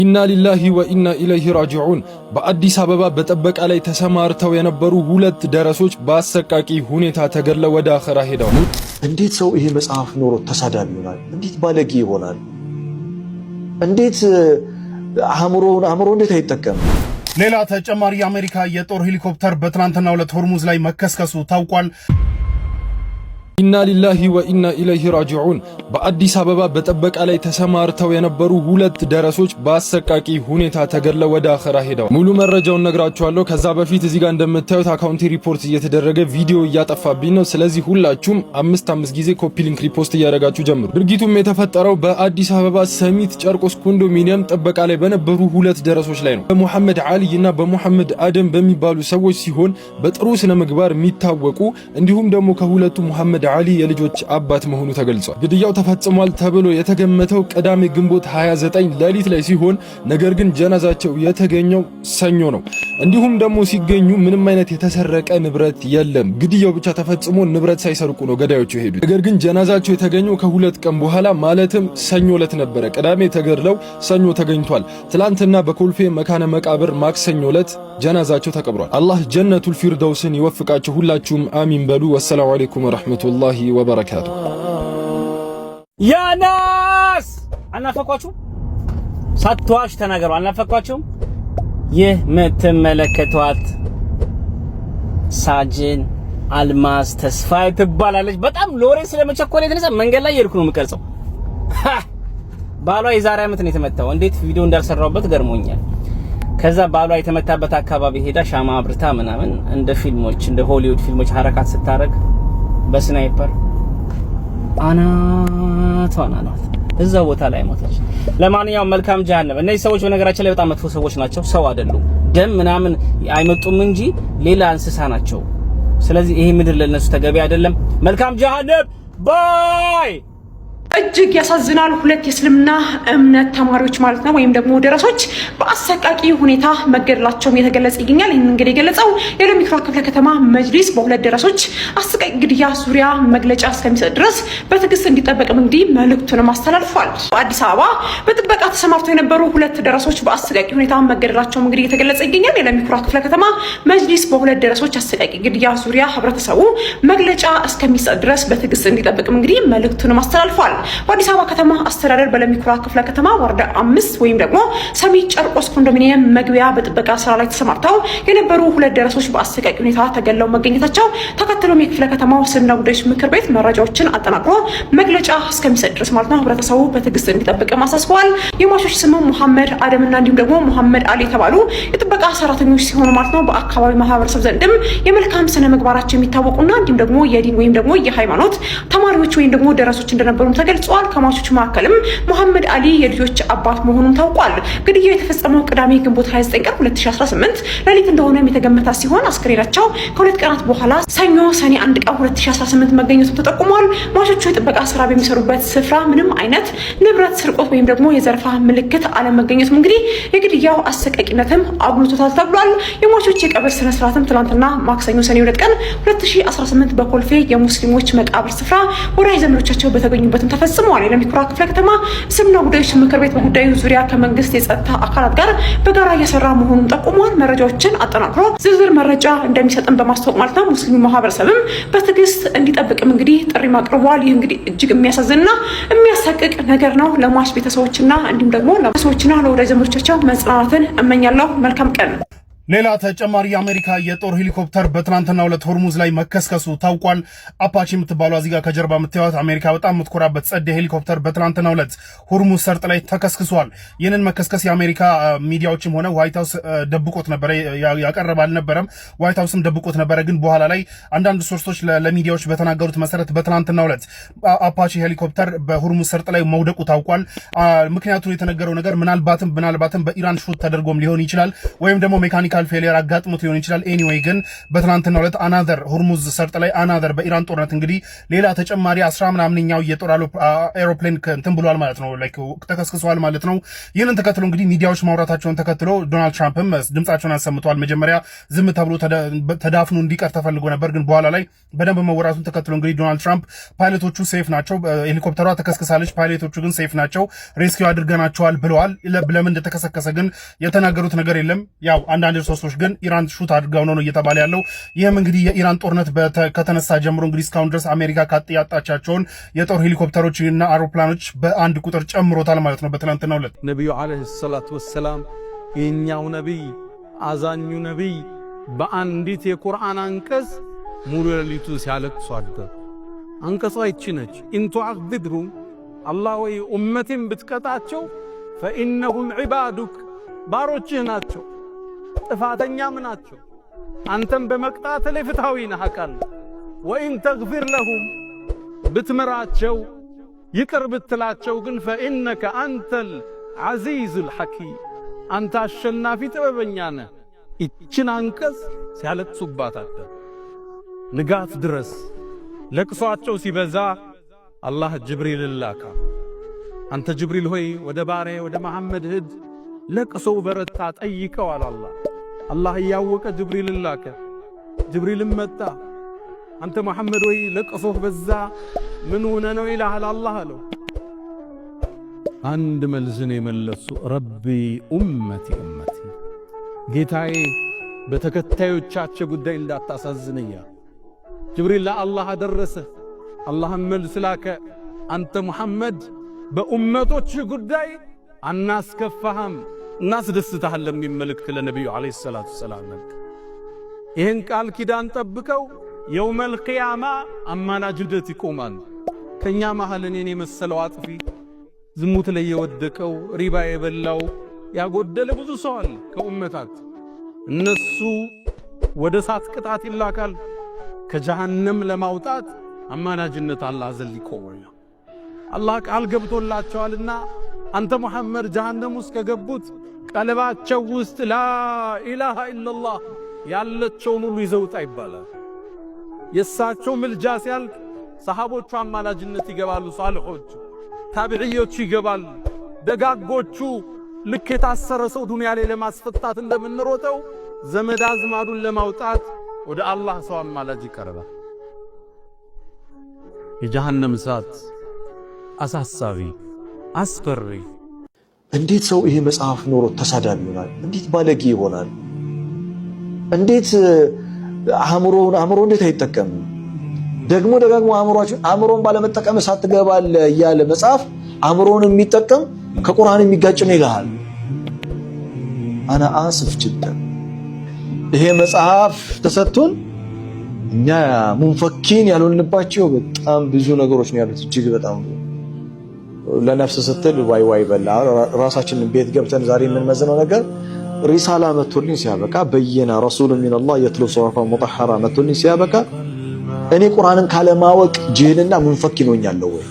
ኢና ሊላሂ ወኢና ኢለይሂ ራጂዑን። በአዲስ አበባ በጥበቃ ላይ ተሰማርተው የነበሩ ሁለት ደረሶች በአሰቃቂ ሁኔታ ተገድለው ወደ አኺራ ሄደዋል። እንዴት ሰው ይሄ መጽሐፍ ኖሮት ተሳዳቢ ይሆናል? እንዴት ባለጌ ይሆናል? እንዴት አእምሮ እንዴት አይጠቀምም? ሌላ ተጨማሪ የአሜሪካ የጦር ሄሊኮፕተር በትናንትናው ዕለት ሆርሙዝ ላይ መከስከሱ ታውቋል። ኢና ሊላሂ ወኢና ኢለይሂ ራጂዑን። በአዲስ አበባ በጥበቃ ላይ ተሰማርተው የነበሩ ሁለት ደረሶች በአሰቃቂ ሁኔታ ተገድለው ወደ አኺራ ሄደዋል። ሙሉ መረጃውን ነግራችኋለሁ። ከዛ በፊት እዚህ ጋር እንደምታዩት አካውንቲ ሪፖርት እየተደረገ ቪዲዮ እያጠፋብኝ ነው። ስለዚህ ሁላችሁም አምስት ጊዜ ኮፒ ሊንክ ሪፖስት እያደረጋችሁ ጀምሩ። ድርጊቱም የተፈጠረው በአዲስ አበባ ሰሚት ጨርቆስ ኮንዶሚኒየም ጥበቃ ላይ በነበሩ ሁለት ደረሶች ላይ ነው። በሙሐመድ አሊ እና በሙሐመድ አደም በሚባሉ ሰዎች ሲሆን በጥሩ ስነ ምግባር የሚታወቁ እንዲሁም ደግሞ ከሁለቱ ሙሐመድ አሊ የልጆች አባት መሆኑ ተገልጿል። ግድያው ተፈጽሟል ተብሎ የተገመተው ቅዳሜ ግንቦት 29 ሌሊት ላይ ሲሆን ነገር ግን ጀናዛቸው የተገኘው ሰኞ ነው። እንዲሁም ደግሞ ሲገኙ ምንም አይነት የተሰረቀ ንብረት የለም። ግድያው ብቻ ተፈጽሞ ንብረት ሳይሰርቁ ነው ገዳዮቹ የሄዱት። ነገር ግን ጀናዛቸው የተገኘው ከሁለት ቀን በኋላ ማለትም ሰኞ ዕለት ነበረ። ቅዳሜ ተገድለው ሰኞ ተገኝቷል። ትላንትና በኮልፌ መካነ መቃብር ማክሰኞ ዕለት ጀናዛቸው ተቀብሯል። አላህ ጀነቱል ፊርደውስን ይወፍቃቸው። ሁላችሁም አሚን በሉ። ወሰላሙ አለይኩም ወራህመቱላሂ ወበረካቱ። ያናስ አናፈቋችሁ? ሳትዋሽ ተናገሩ። አናፈቋችሁም? ይህ የምትመለከቷት ሳጅን አልማዝ ተስፋዬ ትባላለች። በጣም ሎሬ ስለመቸኮል የተነሳ መንገድ ላይ የልኩ ነው የምቀርጸው። ባሏ የዛሬ ዓመት ነው የተመታው። እንዴት ቪዲዮ እንዳልሰራውበት ገርሞኛል። ከዛ ባሏ የተመታበት አካባቢ ሄዳ ሻማ አብርታ ምናምን እንደ ፊልሞች እንደ ሆሊውድ ፊልሞች ሐረካት ስታረግ በስናይፐር አናቷን እዛ ቦታ ላይ ሞተች። ለማንኛውም መልካም ጀሃነም። እነዚህ ሰዎች በነገራችን ላይ በጣም መጥፎ ሰዎች ናቸው። ሰው አይደሉም። ደም ምናምን አይመጡም እንጂ ሌላ እንስሳ ናቸው። ስለዚህ ይሄ ምድር ለነሱ ተገቢ አይደለም። መልካም ጀሃነም ባይ። እጅግ ያሳዝናል። ሁለት የእስልምና እምነት ተማሪዎች ማለት ነው ወይም ደግሞ ደረሶች በአሰቃቂ ሁኔታ መገደላቸውም የተገለጸ ይገኛል። ይህን እንግዲህ የገለጸው የለሚኩራ ክፍለ ከተማ መጅሊስ በሁለት ደረሶች አሰቃቂ ግድያ ዙሪያ መግለጫ እስከሚሰጥ ድረስ በትዕግስት እንዲጠበቅም እንግዲህ መልእክቱንም አስተላልፏል። በአዲስ አበባ በጥበቃ ተሰማርተው የነበሩ ሁለት ደረሶች በአሰቃቂ ሁኔታ መገደላቸውም እንግዲህ የተገለጸ ይገኛል። የለሚኩራ ክፍለ ከተማ መጅሊስ በሁለት ደረሶች አሰቃቂ ግድያ ዙሪያ ህብረተሰቡ መግለጫ እስከሚሰጥ ድረስ በትዕግስት እንዲጠብቅም እንግዲህ መልእክቱንም አስተላልፏል። በአዲስ አበባ ከተማ አስተዳደር በለሚኩራ ክፍለ ከተማ ወረዳ 5 ወይም ደግሞ ሰሚት ጨርቆስ ኮንዶሚኒየም መግቢያ በጥበቃ ስራ ላይ ተሰማርተው የነበሩ ሁለት ደረሶች በአሰቃቂ ሁኔታ ተገድለው መገኘታቸው ተከትሎም የክፍለ ከተማው እስልምና ጉዳዮች ምክር ቤት መረጃዎችን አጠናቅሮ መግለጫ እስከሚሰጥ ድረስ ማለት ነው ህብረተሰቡ በትዕግስት እንዲጠብቅ አሳስበዋል። የሟቾች ስም ሙሐመድ አደምና እንዲሁም ደግሞ ሙሐመድ አሊ የተባሉ የጥበቃ ሰራተኞች ሲሆኑ ማለት ነው በአካባቢ ማህበረሰብ ዘንድም የመልካም ስነ ምግባራቸው የሚታወቁና እንዲሁም ደግሞ የዲን ወይም ደግሞ የሃይማኖት ተማሪዎች ወይም ደግሞ ደረሶች እንደነበሩም ተገልጿል። ከሟቾቹ መካከልም ሙሐመድ አሊ የልጆች አባት መሆኑን ታውቋል። ግድያው የተፈጸመው ቅዳሜ ግንቦት 29 ቀን 2018 ሌሊት እንደሆነም የተገመተ ሲሆን አስክሬናቸው ከሁለት ቀናት በኋላ ሰኞ ሰኔ 1 ቀን 2018 መገኘቱን ተጠቁሟል። ሟቾቹ የጥበቃ ስራ በሚሰሩበት ስፍራ ምንም አይነት ንብረት ስርቆት ወይም ደግሞ የዘርፋ ምልክት አለመገኘቱም እንግዲህ የግድያው አሰቃቂነትም አጉልቶታል ተብሏል። የሟቾች የቀብር ስነ ስርዓትም ትናንትና ማክሰኞ ሰኔ 2 ቀን 2018 በኮልፌ የሙስሊሞች መቃብር ስፍራ ወዳጅ ዘመዶቻቸው በተገኙበትም ተፈጽሟል። የለሚኩራ ክፍለ ከተማ እስልምና ጉዳዮች ምክር ቤት በጉዳዩ ዙሪያ ከመንግስት የጸጥታ አካላት ጋር በጋራ እየሰራ መሆኑን ጠቁሟል። መረጃዎችን አጠናክሮ ዝርዝር መረጃ እንደሚሰጥም በማስታወቅ ማለት ነው ሙስሊሙ ማህበረሰብም በትዕግስት እንዲጠብቅም እንግዲህ ጥሪ አቅርቧል። ይህ እንግዲህ እጅግ የሚያሳዝንና የሚያሳቅቅ ነገር ነው። ለሟች ቤተሰቦችና እንዲሁም ደግሞ ለሰዎችና ለወዳጅ ዘመዶቻቸው መጽናናትን እመኛለሁ። መልካም ቀን። ሌላ ተጨማሪ የአሜሪካ የጦር ሄሊኮፕተር በትናንትናው ዕለት ሆርሙዝ ላይ መከስከሱ ታውቋል። አፓቺ የምትባለው እዚህ ጋር ከጀርባ የምታዩት አሜሪካ በጣም የምትኮራበት ጸደ ሄሊኮፕተር በትናንትናው ዕለት ሆርሙዝ ሰርጥ ላይ ተከስክሷል። ይህንን መከስከስ የአሜሪካ ሚዲያዎችም ሆነ ዋይት ሃውስ ደብቆት ነበረ፣ ያቀረበ አልነበረም። ዋይት ሃውስም ደብቆት ነበረ። ግን በኋላ ላይ አንዳንድ ሶርሶች ለሚዲያዎች በተናገሩት መሰረት በትናንትናው ዕለት አፓቺ ሄሊኮፕተር በሆርሙዝ ሰርጥ ላይ መውደቁ ታውቋል። ምክንያቱ የተነገረው ነገር ምናልባትም በኢራን ሹት ተደርጎም ሊሆን ይችላል ወይም ደግሞ ሜካኒካል ቴክኒካል ፌሊየር አጋጥሞት ሊሆን ይችላል። ኤኒዌይ ግን በትናንትናው ዕለት አናዘር ሆርሙዝ ሰርጥ ላይ አናዘር በኢራን ጦርነት እንግዲህ ሌላ ተጨማሪ 10 ምናምንኛው የጦር ኤሮፕሌን እንትን ብሏል ማለት ነው፣ ላይክ ተከስክሷል ማለት ነው። ይህንን ተከትሎ እንግዲህ ሚዲያዎች ማውራታቸውን ተከትሎ ዶናልድ ትራምፕም ድምጻቸውን አሰምተዋል። መጀመሪያ ዝም ተብሎ ተዳፍኖ እንዲቀር ተፈልጎ ነበር፣ ግን በኋላ ላይ በደንብ መወራቱን ተከትሎ እንግዲህ ዶናልድ ትራምፕ ፓይለቶቹ ሴፍ ናቸው፣ ሄሊኮፕተሯ ተከስክሳለች፣ ፓይለቶቹ ግን ሴፍ ናቸው፣ ሬስኪው አድርገናቸዋል ብለዋል። ለምን እንደተከሰከሰ ግን የተናገሩት ነገር የለም። ያው አንዳንድ ሶርሶች ግን ኢራን ሹት አድርገው ነው እየተባለ ያለው። ይህም እንግዲህ የኢራን ጦርነት ከተነሳ ጀምሮ እንግዲህ እስካሁን ድረስ አሜሪካ ያጣቻቸውን የጦር ሄሊኮፕተሮች እና አውሮፕላኖች በአንድ ቁጥር ጨምሮታል ማለት ነው። በትናንትናው ዕለት ነብዩ አለይሂ ሰላቱ ወሰላም የኛው ነብይ አዛኙ ነብይ በአንዲት የቁርአን አንቀጽ ሙሉ ሌሊቱ ሲያለቅሱ አደሩ። አንቀጿ ይቺ ነች። ኢንቱ አግድሩም አላህ ወይ ኡመቴን ብትቀጣቸው ፈኢነሁም ዒባዱክ ባሮችህ ናቸው፣ ጥፋተኛም ናቸው። አንተም በመቅጣት ላይ ፍትሃዊ ነህ አውቃለሁ። ወኢን ተግፊር ለሁም ብትምራቸው ይቅር ብትላቸው ግን ፈኢነከ አንተል ዐዚዙል ሐኪም አንተ አሸናፊ ጥበበኛ ነህ። ይችን አንቀጽ ሲያለቅሱባት አደሩ ንጋት ድረስ። ለቅሷቸው ሲበዛ አላህ ጅብሪልን ላካ። አንተ ጅብሪል ሆይ ወደ ባሪያ ወደ መሐመድ ሂድ፣ ለቅሶው በረታ ጠይቀው አለ አላህ። አላህ እያወቀ ጅብሪልን ላከ። ጅብሪልም መጣ። አንተ መሐመድ ሆይ ለቅሶህ በዛ ምን ሆነ ነው ይልሃል አላህ አለው። አንድ መልስን የመለሱ ረቢ ኡመቲ ኡመቲ፣ ጌታዬ በተከታዮቻቸው ጉዳይ እንዳታሳዝነኛ። ጅብሪል ለአላህ አደረሰ። አላህም መልስ ላከ። አንተ ሙሐመድ በኡመቶች ጉዳይ አናስከፋህም እናስደስታለን የሚል መልእክት ለነብዩ አለይሂ ሰላቱ ሰላም ነበር። ይህን ቃል ኪዳን ጠብቀው የውመል ቂያማ አማላጅነት ይቆማል። ከኛ መሃል እኔን የመሰለው አጥፊ፣ ዝሙት ላይ የወደቀው፣ ሪባ የበላው ያጎደለ ብዙ ሰው አለ ከኡመታት። እነሱ ወደ እሳት ቅጣት ይላካል። ከጀሃነም ለማውጣት አማላጅነት አላህ ዘንድ ይቆማል። አላህ ቃል ገብቶላቸዋልና አንተ ሙሐመድ ጀሃነም ውስጥ ከገቡት ቀልባቸው ውስጥ ላኢላሃ ኢላላህ ያለችውን ሁሉ ይዘውጣ ይባላል። የሳቸው ምልጃ ሲያልቅ ሰሃቦቹ አማላጅነት ይገባሉ። ሷሊሖቹ ታቢዒዮቹ ይገባሉ። ደጋጎቹ ልክ የታሰረ ሰው ዱንያ ላይ ለማስፈታት እንደምንሮጠው ዘመድ አዝማዱን ለማውጣት ወደ አላህ ሰው አማላጅ ይቀርባል። የጀሃነም እሳት አሳሳቢ አስፈሪ። እንዴት ሰው ይሄ መጽሐፍ ኖሮ ተሳዳቢ ይሆናል? እንዴት ባለጌ ይሆናል? እንዴት አእምሮ እንዴት አይጠቀምም? ደግሞ ደጋግሞ አእምሮን ባለመጠቀም እሳት ትገባለህ እያለ መጽሐፍ አእምሮን የሚጠቀም ከቁርአን የሚጋጭ ነው ይልሃል። አና አስፍ ጅደን ይሄ መጽሐፍ ተሰጥቶን እኛ ሙንፈኪን ያልሆንባቸው በጣም ብዙ ነገሮች ነው ያሉት። እጅግ በጣም ለነፍስ ስትል ዋይ በላ ራሳችንን ቤት ገብተን ዛሬ የምንመዝነው ነገር ሪሳላ መጥቶልኝ ሲያበቃ በየና ረሱል ሚነላህ የትሉ ሱሐፋ ሙጠሐራ መጥቶልኝ ሲያበቃ እኔ ቁርአንን ካለማወቅ ጅህልና ሙንፈኪን ሆኛለሁ ወይ?